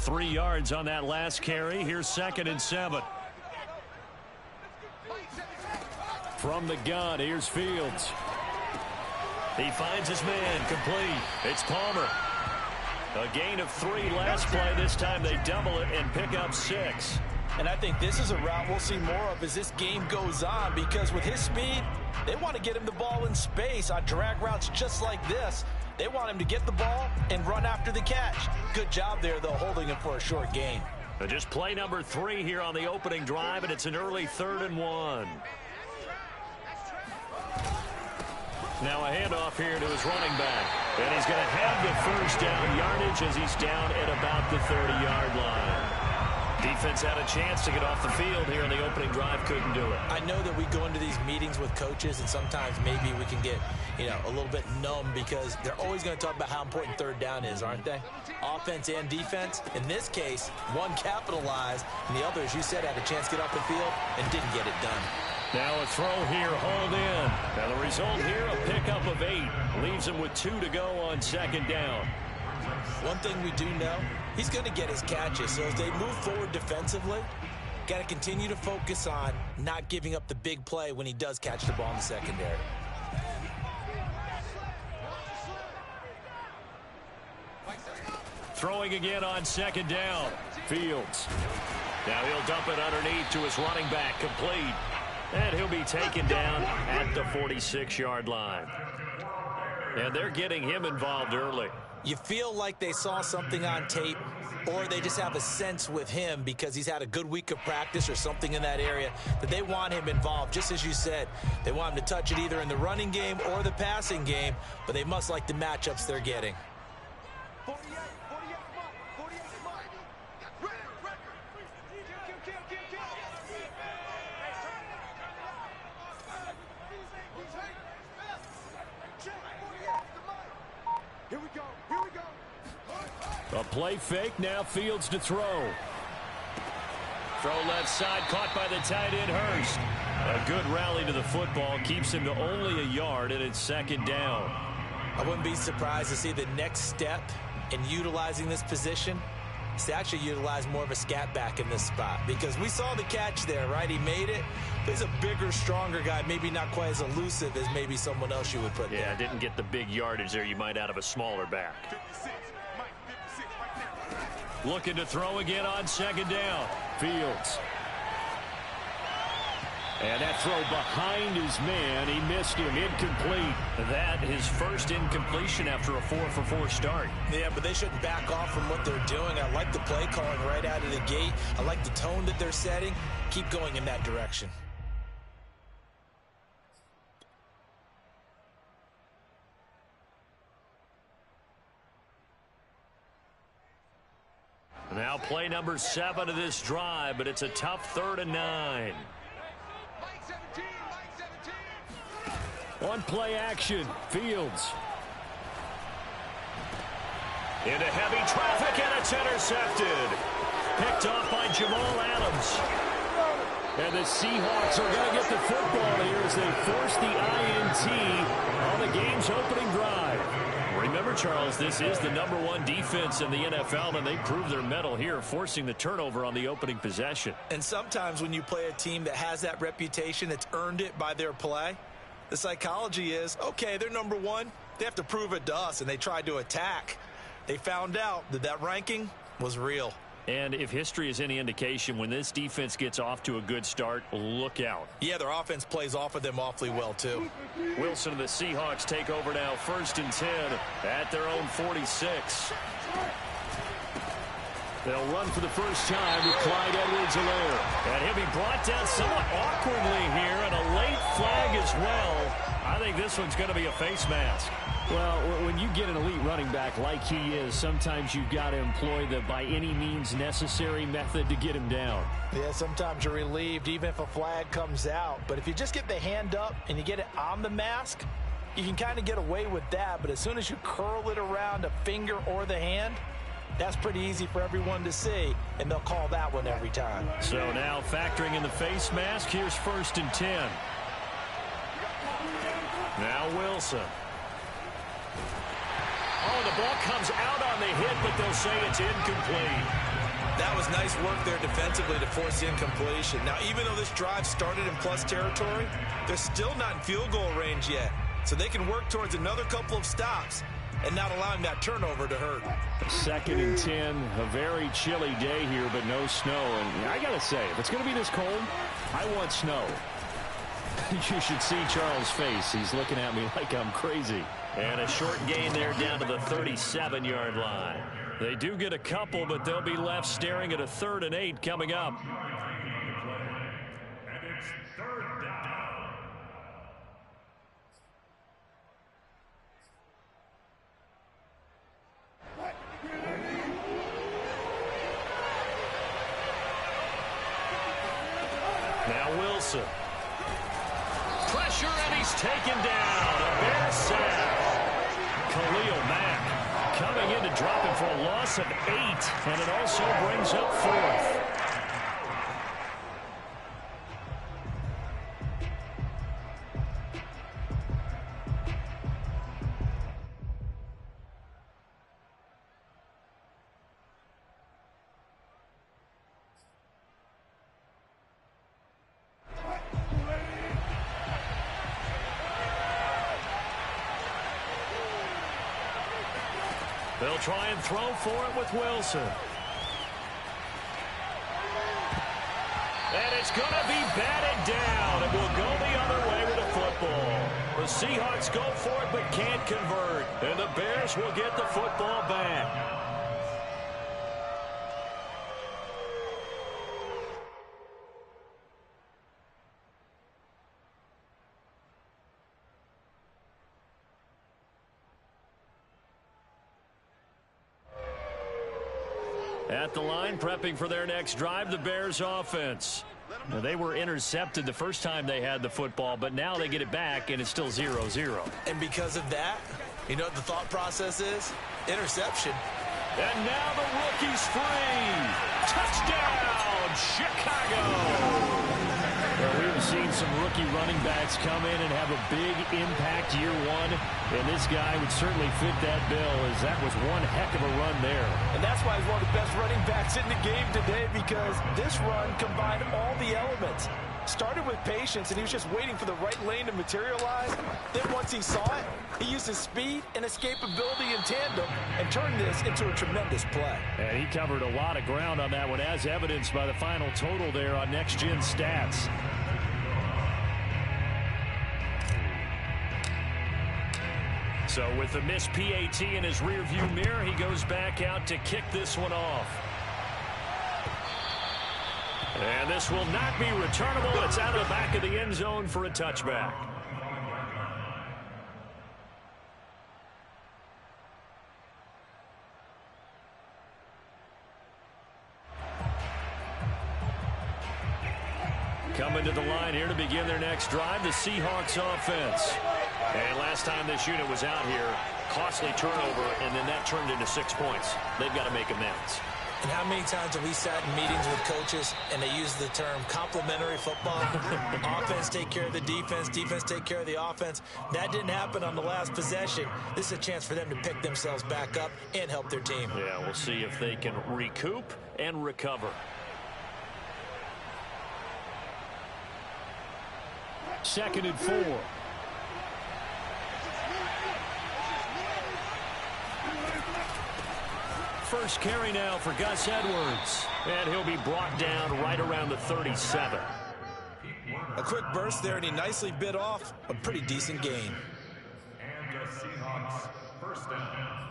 3 yards on that last carry. Here's 2nd and 7. From the gun, here's Fields. He finds his man, complete. It's Palmer. A gain of 3 last play. This time they double it and pick up 6. And I think this is a route we'll see more of as this game goes on, because with his speed, they want to get him the ball in space on drag routes just like this. They want him to get the ball and run after the catch. Good job there, though, holding him for a short gain. Just play number 3 here on the opening drive, and it's an early 3rd and 1. Now a handoff here to his running back. And he's going to have the first down yardage as he's down at about the 30-yard line. Defense had a chance to get off the field here in the opening drive, couldn't do it. I know that we go into these meetings with coaches, and sometimes maybe we can get, a little bit numb because they're always going to talk about how important 3rd down is, aren't they? Offense and defense. In this case, one capitalized, and the other, as you said, had a chance to get off the field and didn't get it done. Now a throw here, hauled in. Now the result here, a pickup of 8. Leaves him with 2 to go on 2nd down. One thing we do know, he's going to get his catches. So as they move forward defensively, got to continue to focus on not giving up the big play when he does catch the ball in the secondary. Throwing again on 2nd down. Fields. Now he'll dump it underneath to his running back, complete. And he'll be taken down at the 46-yard line. And they're getting him involved early. You feel like they saw something on tape, or they just have a sense with him because he's had a good week of practice or something in that area that they want him involved. Just as you said, they want him to touch it either in the running game or the passing game, but they must like the matchups they're getting. A play fake, now Fields to throw. Throw left side, caught by the tight end, Hurst. A good rally to the football, keeps him to only a yard, and it's 2nd down. I wouldn't be surprised to see the next step in utilizing this position is to actually utilize more of a scat back in this spot, because we saw the catch there, right? He made it. He's a bigger, stronger guy, maybe not quite as elusive as maybe someone else you would put there. Yeah, didn't get the big yardage there you might out of a smaller back. Looking to throw again on 2nd down. Fields. And that throw behind his man. He missed him. Incomplete. That his first incompletion after a 4-for-4 start. Yeah, but they shouldn't back off from what they're doing. I like the play calling right out of the gate. I like the tone that they're setting. Keep going in that direction. Now play number 7 of this drive, but it's a tough 3rd and 9. On play action, Fields. Into heavy traffic, and it's intercepted. Picked off by Jamal Adams. And the Seahawks are going to get the football here as they force the INT on the game's opening drive. Remember, Charles, this is the #1 defense in the NFL, and they proved their mettle here, forcing the turnover on the opening possession. And sometimes when you play a team that has that reputation, that's earned it by their play, the psychology is, okay, they're #1. They have to prove it to us, and they tried to attack. They found out that that ranking was real. And if history is any indication, when this defense gets off to a good start, look out. Yeah, their offense plays off of them awfully well, too. Wilson and the Seahawks take over now, 1st and 10 at their own 46. They'll run for the first time with Clyde Edwards-Helaire. And he'll be brought down somewhat awkwardly here, and a late flag as well. I think this one's going to be a face mask. Well, when you get an elite running back like he is, sometimes you've got to employ the by any means necessary method to get him down. Yeah, sometimes you're relieved even if a flag comes out. But if you just get the hand up and you get it on the mask, you can kind of get away with that. But as soon as you curl it around a finger or the hand, that's pretty easy for everyone to see, and they'll call that one every time. So now factoring in the face mask, here's 1st and 10. Now Wilson. Oh, the ball comes out on the hit, but they'll say it's incomplete. That was nice work there defensively to force the incompletion. Now, even though this drive started in plus territory, they're still not in field goal range yet. So they can work towards another couple of stops and not allowing that turnover to hurt. 2nd and 10, a very chilly day here, but no snow. And I got to say, if it's going to be this cold, I want snow. You should see Charles' face. He's looking at me like I'm crazy. And a short gain there down to the 37-yard line. They do get a couple, but they'll be left staring at a 3rd and 8 coming up. And it's 3rd down. Now Wilson. Pressure, and he's taken down. A Bear sack. Khalil Mack coming in to drop it for a loss of 8, and it also brings up 4th. They'll try and throw for it with Wilson. And it's going to be batted down. It will go the other way with the football. The Seahawks go for it but can't convert. And the Bears will get the football back. At the line, prepping for their next drive, the Bears offense. Now, they were intercepted the first time they had the football, but now they get it back, and it's still 0-0. And because of that, you know what the thought process is? Interception. And now the rookie's free. Touchdown, Chicago. Well, we've seen some rookie running backs come in and have a big impact year one, and this guy would certainly fit that bill, as that was one heck of a run there. And that's why he's one of the best running backs in the game today, because this run combined all the elements. Started with patience, and he was just waiting for the right lane to materialize. Then once he saw it, he used his speed and escapability in tandem and turned this into a tremendous play. And he covered a lot of ground on that one, as evidenced by the final total there on Next Gen Stats. So with the missed PAT in his rearview mirror, he goes back out to kick this one off. And this will not be returnable. It's out of the back of the end zone for a touchback. Coming to the line here to begin their next drive, the Seahawks offense. And last time this unit was out here, costly turnover, and then that turned into 6 points. They've got to make amends. And how many times have we sat in meetings with coaches and they use the term complementary football? Offense take care of the defense, defense take care of the offense. That didn't happen on the last possession. This is a chance for them to pick themselves back up and help their team. Yeah, we'll see if they can recoup and recover. Second and 4. First carry now for Gus Edwards. And he'll be brought down right around the 37. A quick burst there, and he nicely bit off a pretty decent gain. And the Seahawks first down.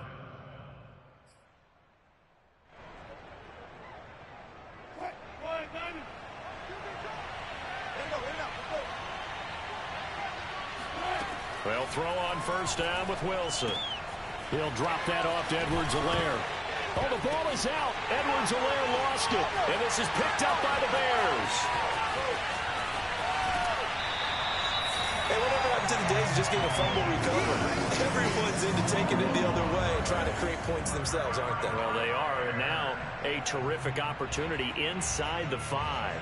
They'll throw on first down with Wilson. He'll drop that off to Edwards-Helaire. Oh, the ball is out. Edwards-Helaire lost it. And this is picked up by the Bears. Hey, whatever happened to the days of just getting a fumble recovery? Everyone's into taking it the other way and trying to create points themselves, aren't they? Well, they are. And now a terrific opportunity inside the 5.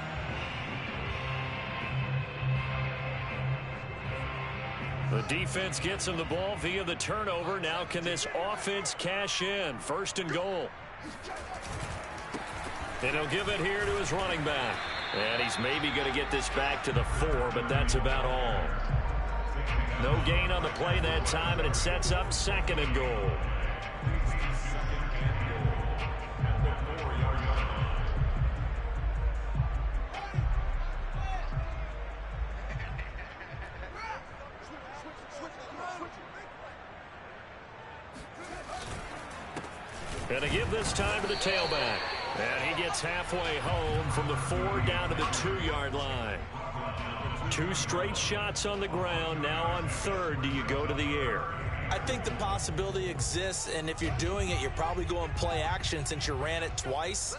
The defense gets him the ball via the turnover. Now can this offense cash in? First and goal. And he'll give it here to his running back. And he's maybe going to get this back to the 4, but that's about all. No gain on the play that time, and it sets up 2nd and goal. And to give this time to the tailback. And he gets halfway home from the 4 down to the 2-yard line. 2 straight shots on the ground. Now on 3rd, do you go to the air? I think the possibility exists, and if you're doing it, you're probably going play action since you ran it twice.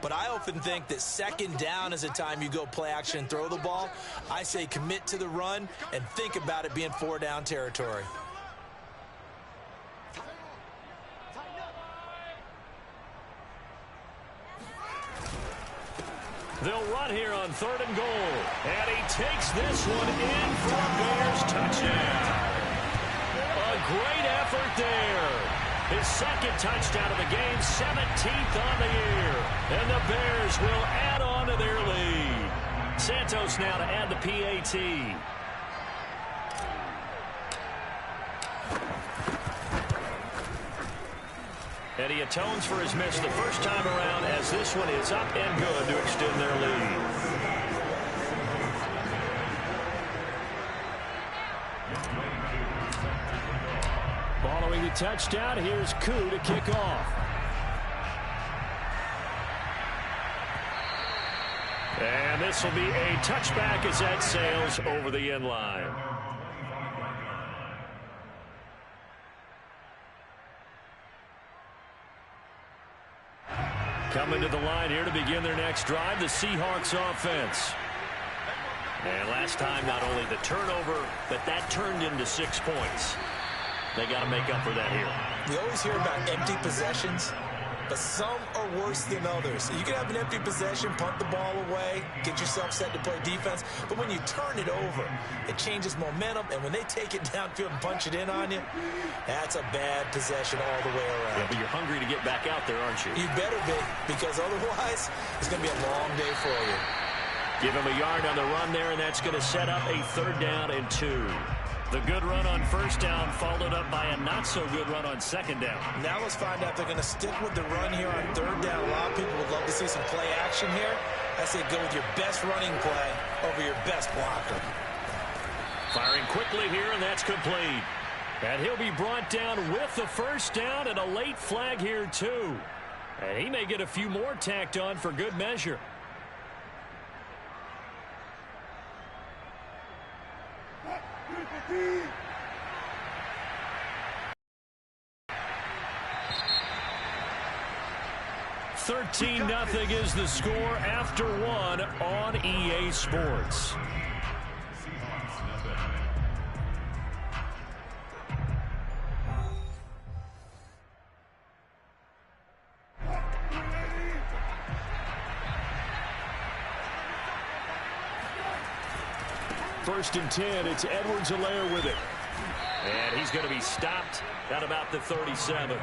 But I often think that 2nd down is the time you go play action and throw the ball. I say commit to the run and think about it being 4-down territory. They'll run here on 3rd and goal. And he takes this one in for a Bears touchdown. A great effort there. His 2nd touchdown of the game, 17th on the year. And the Bears will add on to their lead. Santos now to add the PAT. And he atones for his miss the first time around as this one is up and good to extend their lead. Following the touchdown, here's Koo to kick off. And this will be a touchback as that sails over the end line. Coming to the line here to begin their next drive, the Seahawks offense. And last time, not only the turnover, but that turned into 6 points. They got to make up for that here. We always hear about empty possessions, but some are worse than others. You can have an empty possession, punt the ball away, get yourself set to play defense, but when you turn it over, it changes momentum, and when they take it downfield and punch it in on you, that's a bad possession all the way around. Yeah, but you're hungry to get back out there, aren't you? You better be, because otherwise, it's going to be a long day for you. Give him a yard on the run there, and that's going to set up a 3rd down and 2. The good run on 1st down followed up by a not-so-good run on 2nd down. Now let's find out if they're going to stick with the run here on 3rd down. A lot of people would love to see some play action here. I say go with your best running play over your best blocker. Firing quickly here, and that's complete. And he'll be brought down with the 1st down and a late flag here, too. And he may get a few more tacked on for good measure. $13-0 is the score after 1 on EA Sports. First and 10, it's Edwards-Helaire with it. And he's going to be stopped at about the 37.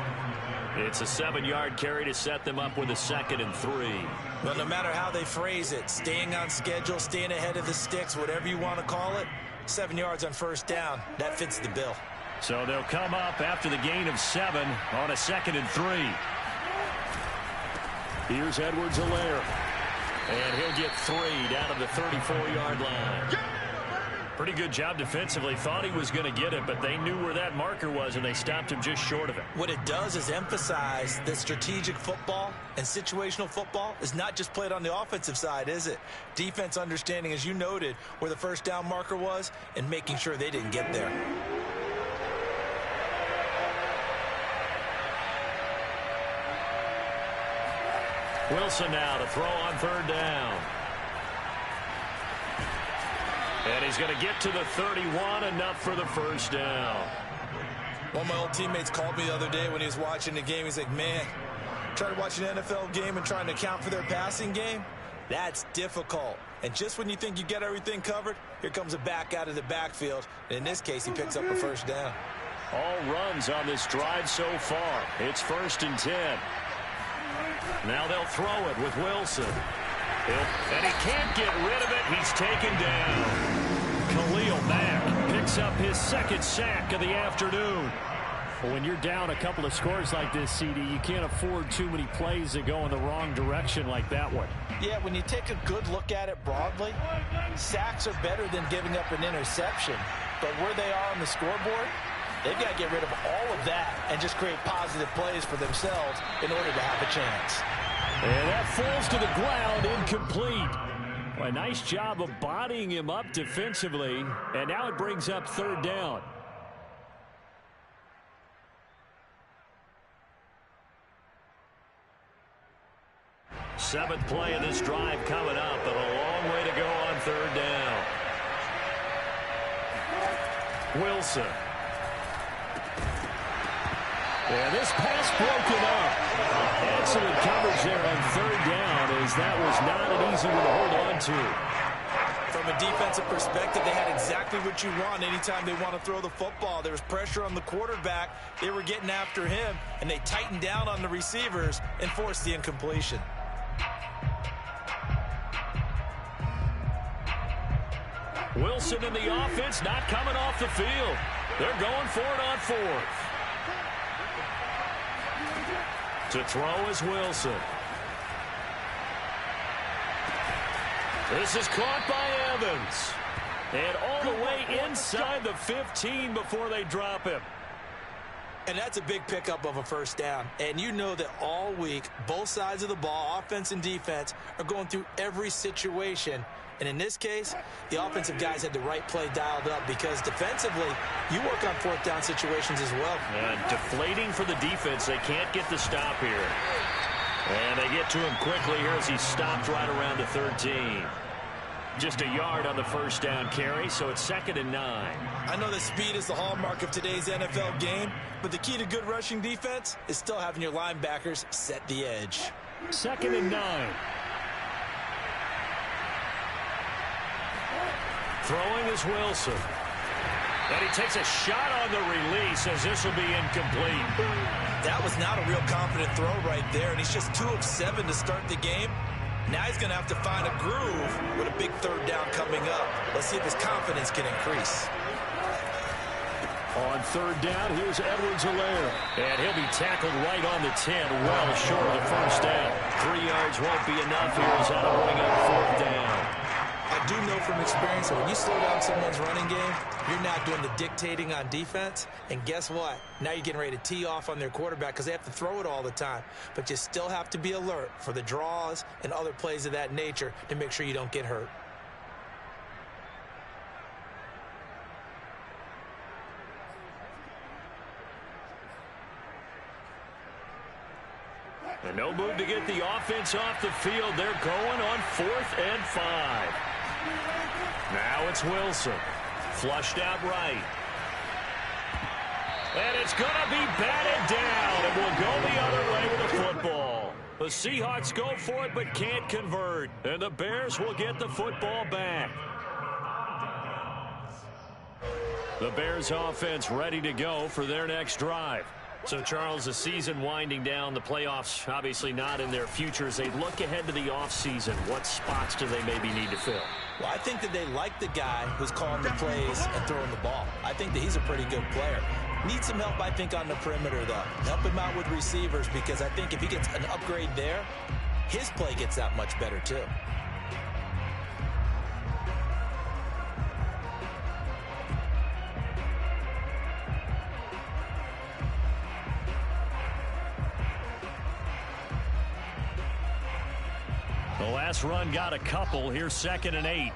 It's a 7-yard carry to set them up with a 2nd and 3. Well, no matter how they phrase it, staying on schedule, staying ahead of the sticks, whatever you want to call it, 7 yards on 1st down, that fits the bill. So they'll come up after the gain of 7 on a 2nd and 3. Here's Edwards-Helaire. And he'll get 3 down to the 34-yard line. Pretty good job defensively. Thought he was going to get it, but they knew where that marker was, and they stopped him just short of it. What it does is emphasize that strategic football and situational football is not just played on the offensive side, is it? Defense understanding, as you noted, where the 1st down marker was and making sure they didn't get there. Wilson now to throw on 3rd down. And he's going to get to the 31, enough for the 1st down. One of my old teammates called me the other day when he was watching the game. He's like, man, trying to watch an NFL game and trying to account for their passing game, that's difficult. And just when you think you get everything covered, here comes a back out of the backfield. And in this case, he picks up a 1st down. All runs on this drive so far. It's 1st and 10. Now they'll throw it with Wilson. And he can't get rid of it. He's taken down. Khalil Mack picks up his second sack of the afternoon. Well, when you're down a couple of scores like this, CD, you can't afford too many plays that go in the wrong direction like that one. Yeah, when you take a good look at it broadly, sacks are better than giving up an interception. But where they are on the scoreboard, they've got to get rid of all of that and just create positive plays for themselves in order to have a chance. And that falls to the ground, incomplete. Well, a nice job of bodying him up defensively, and now it brings up third down. Seventh play of this drive coming up, but a long way to go on third down. Wilson. And this pass broken up. Excellent coverage there on third down, as that was not an easy one to hold on to. From a defensive perspective, they had exactly what you want anytime they want to throw the football. There was pressure on the quarterback. They were getting after him, and they tightened down on the receivers and forced the incompletion. Wilson and the offense not coming off the field. They're going for it on fourth. To throw is Wilson. This is caught by Evans. And all the way inside the 15 before they drop him. And that's a big pickup of a first down. And you know that all week, both sides of the ball, offense and defense, are going through every situation. And in this case, the offensive guys had the right play dialed up because defensively, you work on fourth down situations as well. And deflating for the defense. They can't get the stop here. And they get to him quickly here as he stopped right around the 13. Just a yard on the first down carry, so it's 2nd and 9. I know that speed is the hallmark of today's NFL game, but the key to good rushing defense is still having your linebackers set the edge. 2nd and 9. Throwing is Wilson. And he takes a shot on the release as this will be incomplete. That was not a real confident throw right there, and he's just 2 of 7 to start the game. Now he's going to have to find a groove with a big third down coming up. Let's see if his confidence can increase. On third down, here's Edwards-Helaire. And he'll be tackled right on the 10, well short of the first down. 3 yards won't be enough here as that'll bring up fourth down. I do know from experience that when you slow down someone's running game, you're not doing the dictating on defense. And guess what? Now you're getting ready to tee off on their quarterback because they have to throw it all the time. But you still have to be alert for the draws and other plays of that nature to make sure you don't get hurt. And no move to get the offense off the field. They're going on 4th and 5. Now it's Wilson. Flushed out right. And it's going to be batted down. And will go the other way with the football. The Seahawks go for it but can't convert. And the Bears will get the football back. The Bears offense ready to go for their next drive. So, Charles, the season winding down, the playoffs obviously not in their futures. They look ahead to the offseason. What spots do they maybe need to fill? Well, I think that they like the guy who's calling the plays and throwing the ball. I think that he's a pretty good player. Needs some help, I think, on the perimeter, though. Help him out with receivers because I think if he gets an upgrade there, his play gets that much better, too. The last run got a couple. Here's 2nd and 8.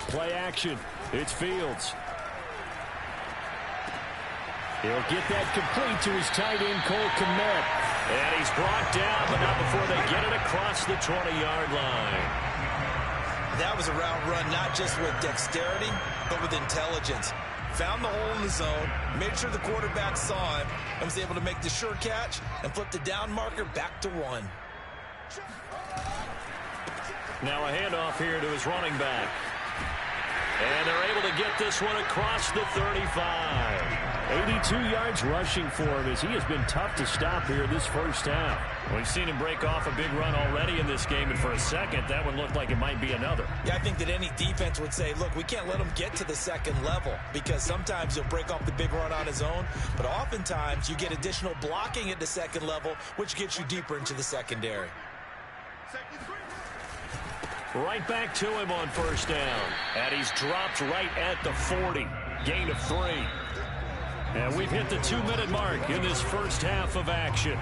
Play action. It's Fields. He'll get that complete to his tight end, Cole Kmet. And he's brought down, but not before they get it across the 20-yard line. That was a route run not just with dexterity, but with intelligence. Found the hole in the zone, made sure the quarterback saw him, and was able to make the sure catch and flip the down marker back to 1. Now a handoff here to his running back. And they're able to get this one across the 35. 82 yards rushing for him as he has been tough to stop here this first half. We've seen him break off a big run already in this game, and for a second, that one looked like it might be another. Yeah, I think that any defense would say, look, we can't let him get to the second level because sometimes he'll break off the big run on his own, but oftentimes you get additional blocking at the second level, which gets you deeper into the secondary. Right back to him on first down. And he's dropped right at the 40. Gain of 3. And we've hit the 2-minute mark in this first half of action.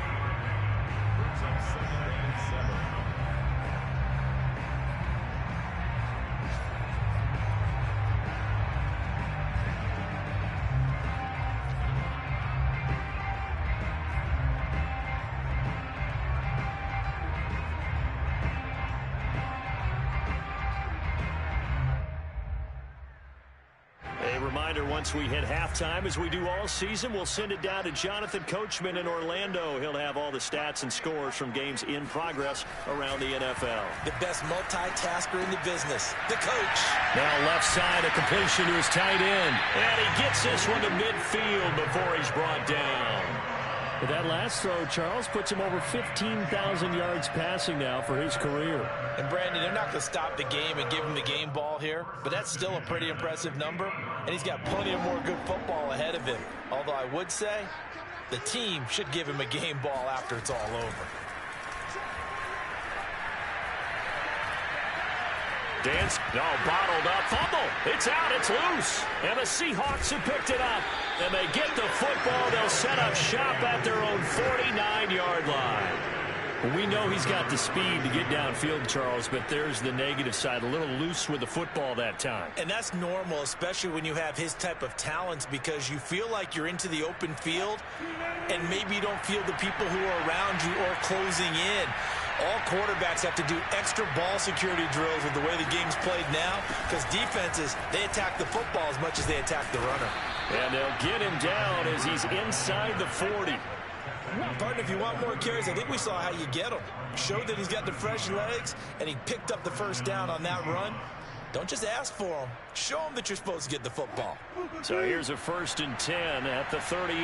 Once we hit halftime, as we do all season, we'll send it down to Jonathan Coachman in Orlando. He'll have all the stats and scores from games in progress around the NFL. The best multitasker in the business, the coach. Now left side, a completion to his tight end. And he gets this one to midfield before he's brought down. But that last throw, Charles, puts him over 15,000 yards passing now for his career. And, Brandon, they're not going to stop the game and give him the game ball here, but that's still a pretty impressive number, and he's got plenty of more good football ahead of him. Although I would say the team should give him a game ball after it's all over. Dance, no, bottled up, fumble. It's out, it's loose. And the Seahawks have picked it up. And they get the football. They'll set up shop at their own 49-yard line. Well, we know he's got the speed to get downfield, Charles, but there's the negative side. A little loose with the football that time. And that's normal, especially when you have his type of talents, because you feel like you're into the open field, and maybe you don't feel the people who are around you or closing in. All quarterbacks have to do extra ball security drills with the way the game's played now, because defenses, they attack the football as much as they attack the runner. And they'll get him down as he's inside the 40. Partner, if you want more carries, I think we saw how you get him. Showed that he's got the fresh legs, and he picked up the first down on that run. Don't just ask for him. Show him that you're supposed to get the football. So here's a 1st and 10 at the 38.